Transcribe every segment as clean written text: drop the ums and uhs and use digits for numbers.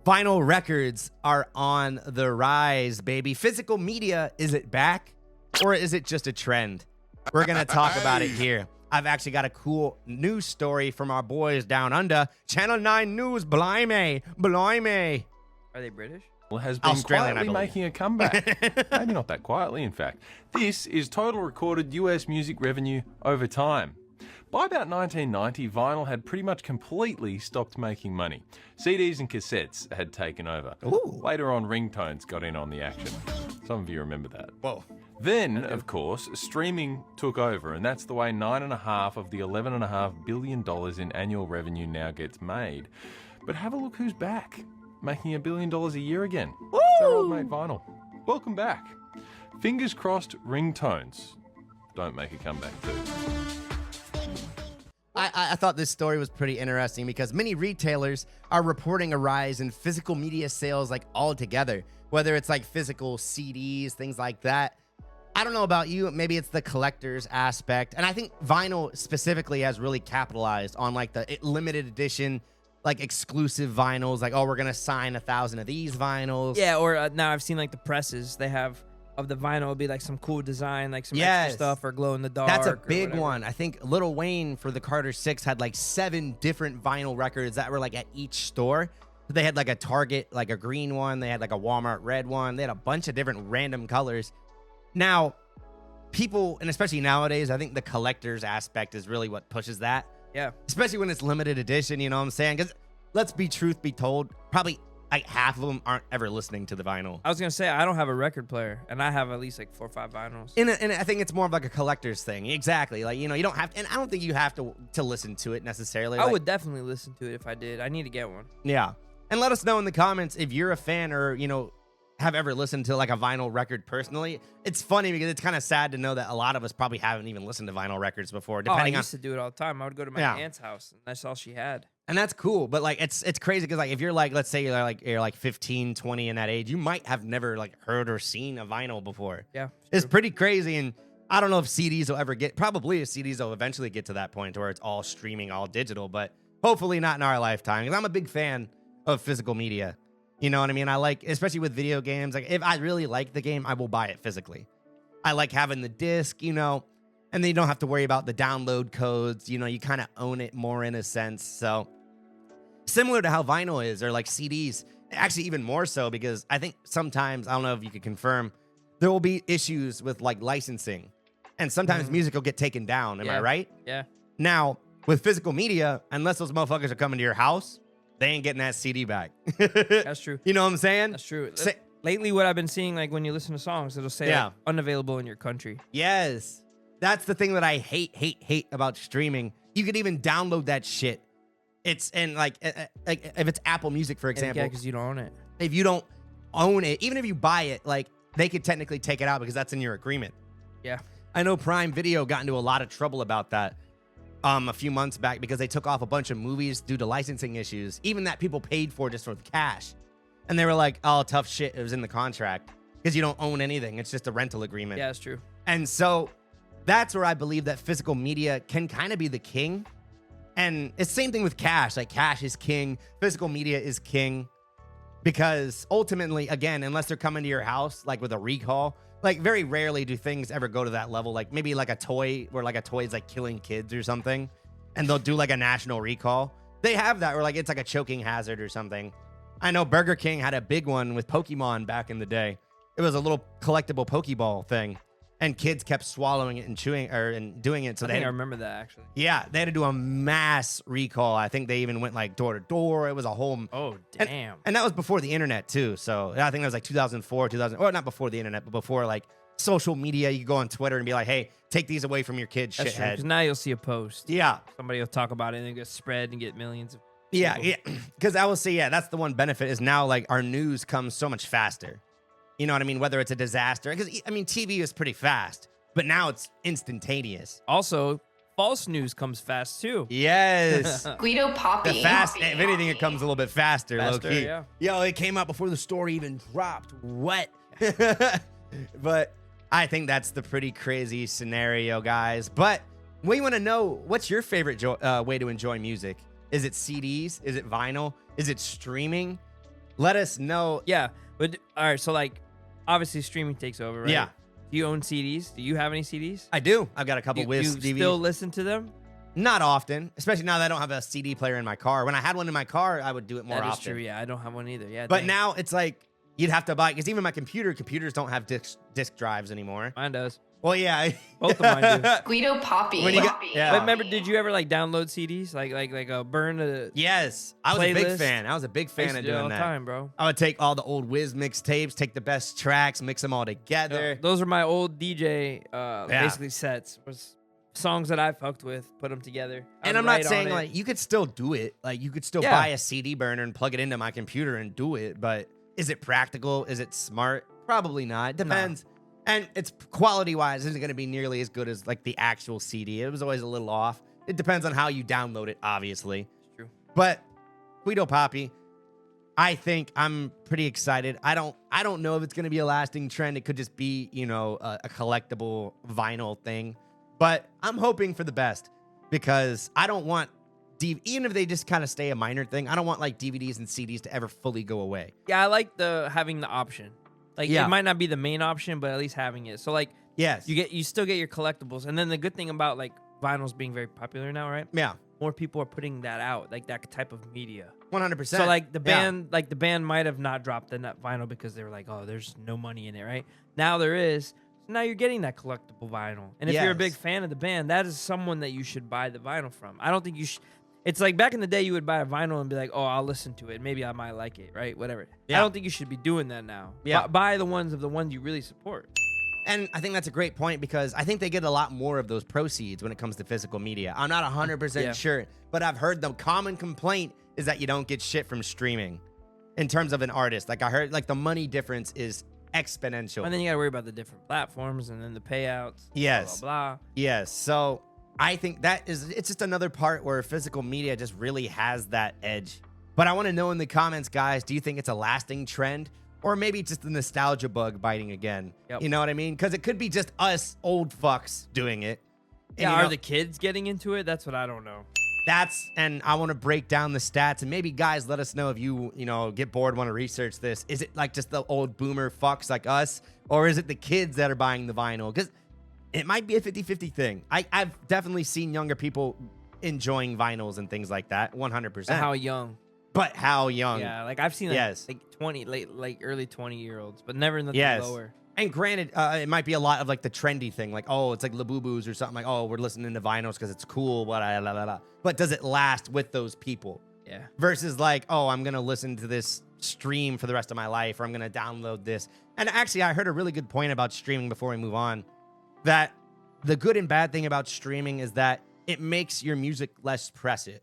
Vinyl records are on the rise, baby. Physical media, is it back or is it just a trend? We're going to talk about it here. I've actually got a cool news story from our boys down under. Channel 9 News, blimey. Are they British? Has been Australian, quietly making a comeback. Maybe not that quietly, in fact. This is total recorded US music revenue over time. By about 1990, vinyl had pretty much completely stopped making money. CDs and cassettes had taken over. Ooh. Later on, ringtones got in on the action. Some of you remember that. Whoa. Then, of course, streaming took over, and that's the way 9.5 of the $11.5 billion in annual revenue now gets made. But have a look who's back, making $1 billion a year again. It's our old mate vinyl. Welcome back. Fingers crossed ringtones don't make a comeback too. I thought this story was pretty interesting because many retailers are reporting a rise in physical media sales like altogether, whether it's like physical CDs, things like that. I don't know about you, maybe it's the collector's aspect. And I think vinyl specifically has really capitalized on like the limited edition, like exclusive vinyls, like, oh, we're going to sign 1,000 of these vinyls. Yeah, or now I've seen like the presses they have of the vinyl will be like some cool design, like some extra stuff or glow in the dark. That's a big one. I think Lil Wayne for the Carter 6 had like 7 different vinyl records that were like at each store. They had like a Target, like a green one. They had like a Walmart red one. They had a bunch of different random colors. Now, people, and especially nowadays, I think the collector's aspect is really what pushes that. Yeah. Especially when it's limited edition, you know what I'm saying? Because let's be truth be told, probably like half of them aren't ever listening to the vinyl. I was going to say, I don't have a record player, and I have at least like 4 or 5 vinyls. And I think it's more of like a collector's thing. Exactly. Like, you know, you don't have to, and I don't think you have to listen to it necessarily. I like, would definitely listen to it if I did. I need to get one. Yeah. And let us know in the comments if you're a fan or, you know, have ever listened to like a vinyl record personally. It's funny because it's kind of sad to know that a lot of us probably haven't even listened to vinyl records before, depending I used to do it all the time. I would go to my aunt's house, and that's all she had. And that's cool, but like it's crazy because like if you're like, let's say you're like 15, 20 in that age, you might have never like heard or seen a vinyl before. Yeah, it's pretty crazy. And I don't know if CDs will ever get, probably CDs will eventually get to that point where it's all streaming, all digital, but hopefully not in our lifetime. Because I'm a big fan of physical media. You know what I mean? I like, especially with video games, like if I really like the game, I will buy it physically. I like having the disc, you know, and then you don't have to worry about the download codes. You know, you kind of own it more in a sense. So similar to how vinyl is, or like CDs, actually even more so, because I think sometimes, I don't know if you could confirm, there will be issues with like licensing, and sometimes music will get taken down. Am I right? Yeah. Now, with physical media, unless those motherfuckers are coming to your house, they ain't getting that CD back. That's true. You know what I'm saying? That's true. Lately, what I've been seeing, like when you listen to songs, it'll say like, unavailable in your country. Yes. That's the thing that I hate about streaming. You could even download that shit. It's, and like if it's Apple Music, for example. Yeah, because you don't own it. If you don't own it, even if you buy it, like they could technically take it out because that's in your agreement. Yeah. I know Prime Video got into a lot of trouble about that a few months back because they took off a bunch of movies due to licensing issues, even that people paid for just for the cash. And they were like, oh, tough shit, it was in the contract because you don't own anything. It's just a rental agreement. Yeah, that's true. And so that's where I believe that physical media can kind of be the king. And it's the same thing with cash. Like cash is king, physical media is king, because ultimately, again, unless they're coming to your house, like with a recall, like very rarely do things ever go to that level. Like maybe like a toy where like a toy is like killing kids or something, and they'll do like a national recall. They have that where like it's like a choking hazard or something. I know Burger King had a big one with Pokemon back in the day. It was a little collectible Pokeball thing, and kids kept swallowing it and chewing and doing it. So I remember that actually. Yeah, they had to do a mass recall. I think they even went like door to door. It was a whole. Oh damn! And that was before the internet too. So I think that was like 2004, 2000, or not before the internet, but before like social media. You could go on Twitter and be like, "Hey, take these away from your kids, That's true, shithead." because now you'll see a post. Yeah, somebody will talk about it and it gets spread and get millions of. Yeah, because I will say, that's the one benefit is now like our news comes so much faster. You know what I mean? Whether it's a disaster, because I mean TV is pretty fast, but now it's instantaneous. Also, false news comes fast too. Yes. Guido Papi. The fast, if anything, it comes a little bit faster, low key. Yeah. Yo, it came out before the story even dropped. What? But I think that's the pretty crazy scenario, guys. But we want to know, what's your favorite way to enjoy music? Is it CDs? Is it vinyl? Is it streaming? Let us know. Yeah, but all right. So like, obviously streaming takes over, right? Yeah. Do you own CDs? Do you have any CDs? I do. I've got a couple You with DVDs. still listen to them? Not often, especially now that I don't have a CD player in my car. When I had one in my car, I would do it more That is often. true. Yeah, I don't have one either. Yeah, But dang. now it's like you'd have to buy, because even my computers don't have disc drives anymore. Mine does. Well, yeah. Both of mine do. Guido Papi. When you got- yeah. But remember, did you ever like download CDs, like burn a Yes, I was a big Playlist? fan. I was a big I fan used of to do it all doing the that. time, bro? I would take all the old Wiz mixtapes, take the best tracks, mix them all together. Those are my old DJ basically sets. Was songs that I fucked with, put them together. And I'm not saying like you could still do it. Like you could still Yeah. buy a CD burner and plug it into my computer and do it. But is it practical? Is it smart? Probably not. It depends. And it's quality wise, isn't going to be nearly as good as like the actual CD. It was always a little off. It depends on how you download it, obviously. It's true. But Guido Papi, I think I'm pretty excited. I don't know if it's going to be a lasting trend. It could just be, you know, a collectible vinyl thing. But I'm hoping for the best because I don't want even if they just kind of stay a minor thing, I don't want like DVDs and CDs to ever fully go away. Yeah, I like having the option. Like Yeah. it might not be the main option, but at least having it. So like Yes. you still get your collectibles. And then the good thing about like vinyls being very popular now, right? Yeah. More people are putting that out, like that type of media. 100%. So like the band might have not dropped the vinyl because they were like, oh, there's no money in it, right? Now there is. So now you're getting that collectible vinyl. And if you're a big Yes. fan of the band, that is someone that you should buy the vinyl from. I don't think you should. It's like back in the day, you would buy a vinyl and be like, oh, I'll listen to it. Maybe I might like it, right? Whatever. Yeah. I don't think you should be doing that now. Yeah. Buy the ones you really support. And I think that's a great point because I think they get a lot more of those proceeds when it comes to physical media. I'm not 100% Yeah. sure, but I've heard the common complaint is that you don't get shit from streaming in terms of an artist. Like I heard like the money difference is exponential. And then you got to worry about the different platforms and then the payouts. Yes. Blah, blah, blah. Yes. So I think it's just another part where physical media just really has that edge. But I want to know in the comments, guys, do you think it's a lasting trend? Or maybe just the nostalgia bug biting again? Yep. You know what I mean? Because it could be just us old fucks doing it. And, Yeah, you are know, the kids getting into it? That's what I don't know. and I want to break down the stats. And maybe, guys, let us know if you get bored, want to research this. Is it like just the old boomer fucks like us? Or is it the kids that are buying the vinyl? Because it might be a 50-50 thing. I've definitely seen younger people enjoying vinyls and things like that, 100%. How young? But how young? Yeah, like I've seen like, Yes. like 20, early 20-year-olds, but never nothing Yes. lower. And granted, it might be a lot of like the trendy thing, like, oh, it's like Labubu's or something like, oh, we're listening to vinyls because it's cool, blah, blah, blah, blah. But does it last with those people? Yeah. Versus like, oh, I'm going to listen to this stream for the rest of my life, or I'm going to download this. And actually, I heard a really good point about streaming before we move on, that the good and bad thing about streaming is that it makes your music less precious,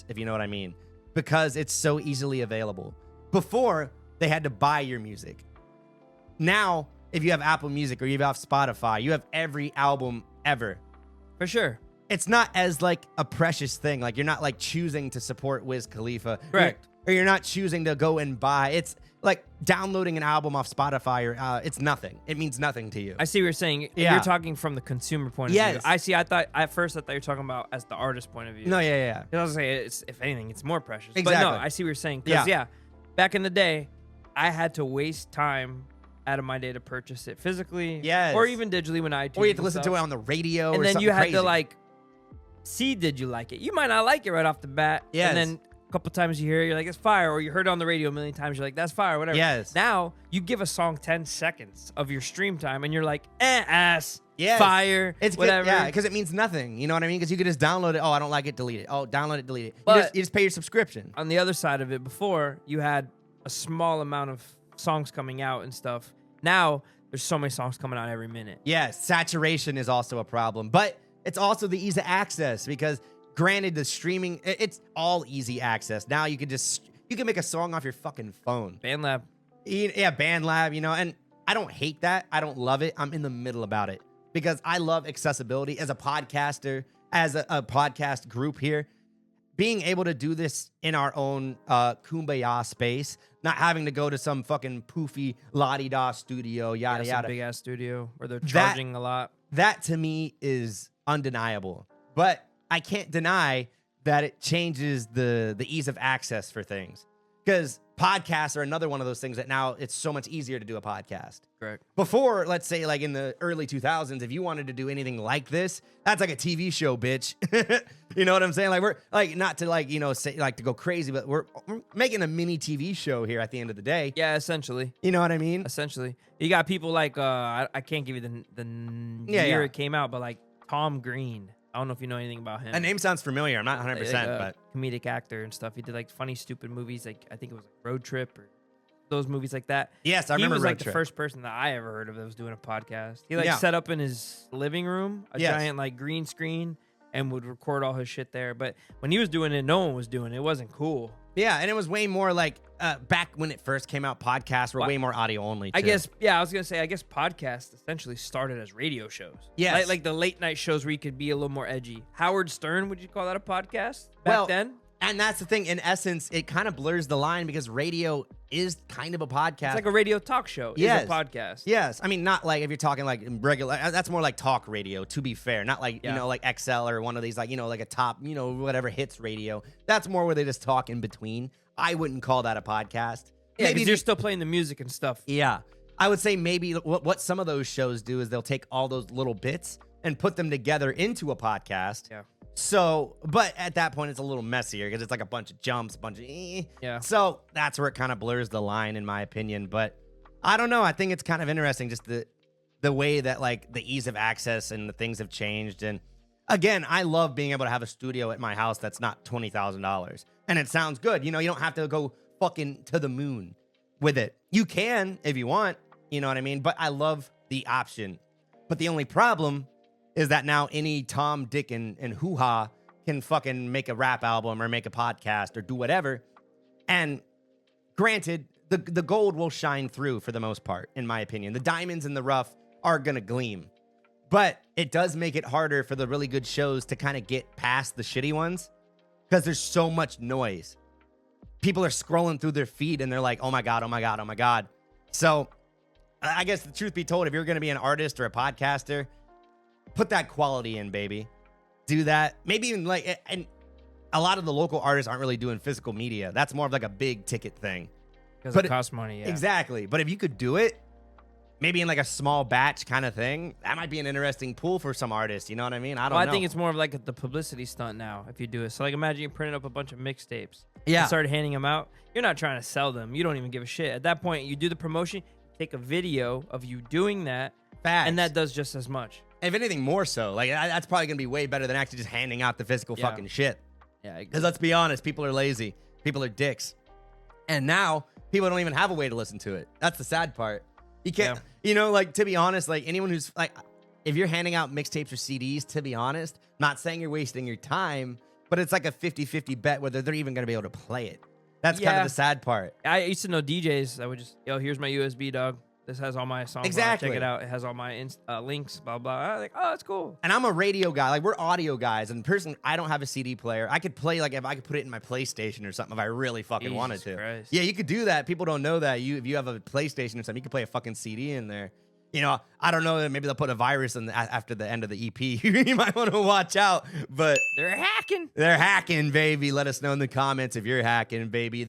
if you know what I mean, because it's so easily available. Before, they had to buy your music. Now, if you have Apple Music or you have Spotify, you have every album ever. For sure. It's not as like a precious thing. Like you're not like choosing to support Wiz Khalifa. Correct. Or you're not choosing to go and buy. It's like downloading an album off Spotify or it's nothing. It means nothing to you. I see what you're saying. Yeah. You're talking from the consumer point of view. Yes. I see. At first I thought you were talking about as the artist point of view. No, yeah. 'Cause I was saying, if anything, it's more precious. But Exactly. no, I see what you're saying. Because, yeah, back in the day, I had to waste time out of my day to purchase it physically. Yes. Or even digitally when iTunes. Or you have to and listen to stuff. it on the radio And or then something you had crazy. to, like, see, did you like it? You might not like it right off the bat. Yes. And then a couple times you hear it, you're like, it's fire. Or you heard it on the radio a million times, you're like, that's fire, whatever. Yes. Now, you give a song 10 seconds of your stream time, and you're like, ass, Yes. fire, It's good, whatever. yeah, because it means nothing. You know what I mean? Because you could just download it. Oh, I don't like it, delete it. Oh, download it, delete it. But- You just pay your subscription. On the other side of it, before, you had a small amount of songs coming out and stuff. Now, there's so many songs coming out every minute. Yes, saturation is also a problem, but it's also the ease of access because granted the streaming, it's all easy access. Now you can make a song off your fucking phone. BandLab. Yeah, BandLab, and I don't hate that. I don't love it. I'm in the middle about it because I love accessibility as a podcaster, as a podcast group here. Being able to do this in our own kumbaya space, not having to go to some fucking poofy la-di-da studio, yada, Some yada. big ass studio where they're charging a lot. That to me is undeniable. But I can't deny that it changes the ease of access for things. Because podcasts are another one of those things that now it's so much easier to do a podcast. Correct. Before, let's say like in the early 2000s, if you wanted to do anything like this, that's like a TV show, bitch. You know what I'm saying? Like we're like, not to like, you know, say like to go crazy, but we're making a mini TV show here at the end of the day. Yeah, essentially. You know what I mean? Essentially. You got people like, I can't give you the year it came out, but like Tom Green. I don't know if you know anything about him. That name sounds familiar. I'm not 100%, Like but comedic actor and stuff. He did like funny, stupid movies. Like I think it was like Road Trip or those movies like that. yes, I remember He was Road like Trip. the first person that I ever heard of that was doing a podcast. He like Yeah. set up in his living room a Yes. giant like green screen and would record all his shit there. But when he was doing it, no one was doing it. It wasn't cool. Yeah, and it was way more like back when it first came out, podcasts were What? way more audio only. I too. guess, yeah, I was going to say, I guess podcasts essentially started as radio shows. Yes. Like the late night shows where you could be a little more edgy. Howard Stern, would you call that a podcast back Well, then? And that's the thing. In essence, it kind of blurs the line because radio is kind of a podcast. It's like a radio talk show. Yes. It's a podcast. Yes, I mean not like if you're talking like regular. That's more like talk radio. To be fair, not like Yeah. you know like XL or one of these like you know like a top whatever hits radio. That's more where they just talk in between. I wouldn't call that a podcast. Yeah, because you're still playing the music and stuff. Yeah, I would say maybe what some of those shows do is they'll take all those little bits and put them together into a podcast. Yeah. So, but at that point, it's a little messier because it's like a bunch of jumps, Yeah. So that's where it kind of blurs the line, in my opinion. But I don't know. I think it's kind of interesting, just the way that like the ease of access and the things have changed. And again, I love being able to have a studio at my house that's not $20,000 and it sounds good. You know, you don't have to go fucking to the moon with it. You can if you want. You know what I mean? But I love the option. But the only problem is that now any Tom, Dick, and hoo-ha can fucking make a rap album or make a podcast or do whatever. And granted, the gold will shine through for the most part, in my opinion. The diamonds in the rough are going to gleam. But it does make it harder for the really good shows to kind of get past the shitty ones because there's so much noise. People are scrolling through their feed and they're like, oh my God, oh my God, oh my God. So I guess the truth be told, if you're going to be an artist or a podcaster, put that quality in, baby. Do that. Maybe even like, and a lot of the local artists aren't really doing physical media. That's more of like a big ticket thing. Because But it costs money, yeah. Exactly. But if you could do it, maybe in like a small batch kind of thing, that might be an interesting pool for some artists. You know what I mean? I don't know. I think it's more of like the publicity stunt now if you do it. So like imagine you printed up a bunch of mixtapes. Yeah. And started handing them out. You're not trying to sell them. You don't even give a shit. At that point, you do the promotion, take a video of you doing that, Facts. and that does just as much. If anything, more so. Like, that's probably going to be way better than actually just handing out the physical Yeah. fucking shit. Yeah. Because let's be honest, people are lazy. People are dicks. And now, people don't even have a way to listen to it. That's the sad part. You can't, you know, like, to be honest, like, anyone who's, like, if you're handing out mixtapes or CDs, to be honest, not saying you're wasting your time, but it's like a 50-50 bet whether they're even going to be able to play it. That's kind Yeah. of the sad part. I used to know DJs that would just, yo, here's my USB, dog. This has all my songs. Exactly. On it. Check it out. It has all my links, blah, blah. I was like, oh, that's cool. And I'm a radio guy. Like, we're audio guys. And personally, I don't have a CD player. I could play, like, if I could put it in my PlayStation or something if I really fucking wanted Jesus to. Christ. Yeah, you could do that. People don't know that. If you have a PlayStation or something, you could play a fucking CD in there. You know, I don't know. Maybe they'll put a virus in after the end of the EP. You might want to watch out. But They're hacking. they're hacking, baby. Let us know in the comments if you're hacking, baby.